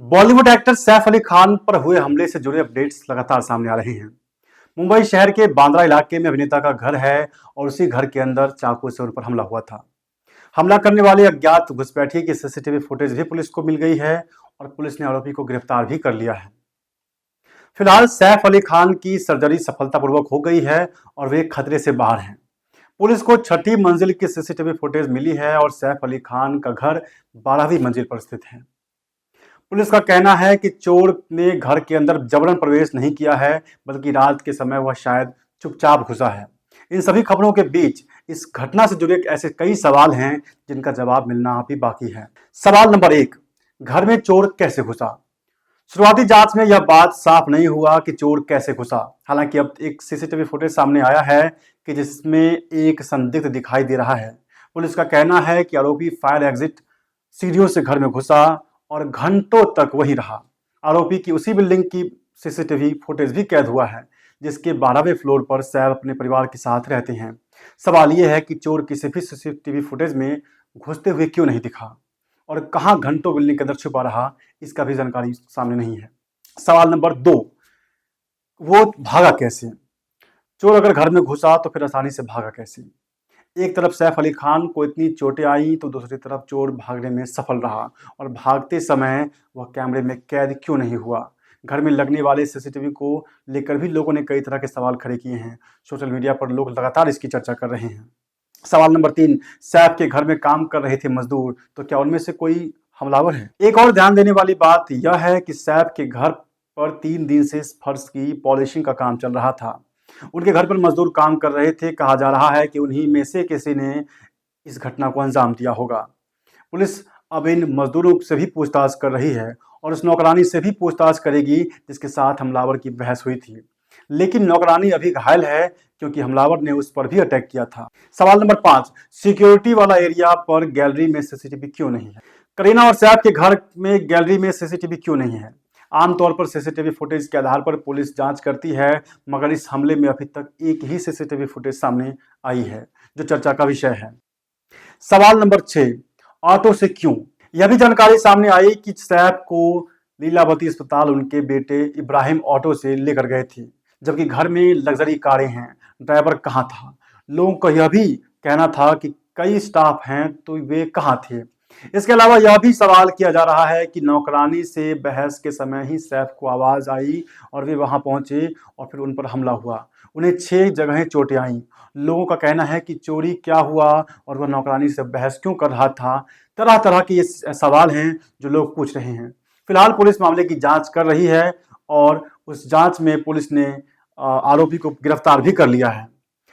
Bollywood actor Saif Ali Khan पर हुए हमले से जुड़े अपडेट्स लगातार सामने आ रहे हैं। मुंबई शहर के बांद्रा इलाके में अभिनेता का घर है और उसी घर के अंदर चाकू से उन पर हमला हुआ था। हमला करने वाले अज्ञात घुसपैठिए की सीसीटीवी फुटेज भी पुलिस को मिल गई है और पुलिस ने आरोपी को गिरफ्तार भी कर लिया है। फिलहाल सैफ अली खान की सर्जरी सफलतापूर्वक हो गई है और वे खतरे से बाहर हैं। पुलिस को छठी मंजिल की सीसीटीवी फुटेज मिली है और सैफ अली खान का घर 12वीं मंजिल पर स्थित है। पुलिस का कहना है कि चोर ने घर के अंदर जबरन प्रवेश नहीं किया है, बल्कि रात के समय वह शायद चुपचाप घुसा है। इन सभी खबरों के बीच इस घटना से जुड़े ऐसे कई सवाल हैं जिनका जवाब मिलना अभी बाकी है। सवाल नंबर 1, घर में चोर कैसे घुसा? शुरुआती जांच में यह बात साफ नहीं हुआ कि चोर कैसे घुसा। हालांकि अब एक सीसीटीवी फुटेज सामने आया है कि जिसमें एक संदिग्ध दिखाई दे रहा है। पुलिस का कहना है कि आरोपी फायर एग्जिट सीढ़ियों से घर में घुसा और घंटों तक वहीं रहा। आरोपी की उसी बिल्डिंग की सीसीटीवी फुटेज भी कैद हुआ है जिसके 12वें फ्लोर पर सैफ अपने परिवार के साथ रहते हैं। सवाल यह है कि चोर किसी भी सीसीटीवी फुटेज में घुसते हुए क्यों नहीं दिखा और कहां घंटों बिल्डिंग के अंदर छुपा रहा, इसका भी जानकारी सामने नहीं है। सवाल नंबर 2, वो भागा कैसे? चोर अगर घर में घुसा तो फिर आसानी से भागा कैसे? एक तरफ सैफ अली खान को इतनी चोटें आई तो दूसरी तरफ चोर भागने में सफल रहा और भागते समय वह कैमरे में कैद क्यों नहीं हुआ? घर में लगने वाले सीसीटीवी को लेकर भी लोगों ने कई तरह के सवाल खड़े किए हैं। सोशल मीडिया पर लोग लगातार इसकी चर्चा कर रहे हैं। सवाल नंबर 3, सैफ के घर में काम कर रहे थे मजदूर, तो क्या उनमें से कोई हमलावर है? एक और ध्यान देने वाली बात यह है कि सैफ के घर पर 3 दिन से फर्श की पॉलिशिंग का काम चल रहा था। उनके घर पर मजदूर काम कर रहे थे। कहा जा रहा है कि उन्हीं में से किसी ने इस घटना को अंजाम दिया होगा। पुलिस अब इन मजदूरों से भी पूछताछ कर रही है और उस नौकरानी से भी पूछताछ करेगी जिसके साथ हमलावर की बहस हुई थी। लेकिन नौकरानी अभी घायल है क्योंकि हमलावर ने उस पर भी अटैक किया था। सवाल नंबर 5, सिक्योरिटी वाला एरिया पर गैलरी में सीसीटीवी क्यों नहीं है? करीना और सैफ के घर में गैलरी में सीसीटीवी क्यों नहीं है? आमतौर पर सीसीटीवी फुटेज के आधार पर पुलिस जांच करती है, मगर इस हमले में अभी तक एक ही सीसीटीवी फुटेज सामने आई है जो चर्चा का विषय है। सवाल नंबर 6, ऑटो से क्यों? यह भी जानकारी सामने आई कि सैफ को लीलावती अस्पताल उनके बेटे इब्राहिम ऑटो से लेकर गए थे, जबकि घर में लग्जरी कारें हैं। ड्राइवर कहाँ था? लोगों का यह भी कहना था कि कई स्टाफ हैं, तो वे कहाँ थे? इसके अलावा यह भी सवाल किया जा रहा है कि नौकरानी से बहस के समय ही सैफ को आवाज आई और वे वहां पहुंचे और फिर उन पर हमला हुआ। उन्हें 6 जगह चोटें आईं। लोगों का कहना है कि चोरी क्या हुआ और वह नौकरानी से बहस क्यों कर रहा था। तरह तरह के ये सवाल हैं जो लोग पूछ रहे हैं। फिलहाल पुलिस मामले की जांच कर रही है और उस जांच में पुलिस ने आरोपी को गिरफ्तार भी कर लिया है।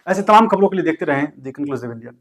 ऐसे तमाम खबरों के लिए देखते रहें द कंक्लूसिव इंडियन।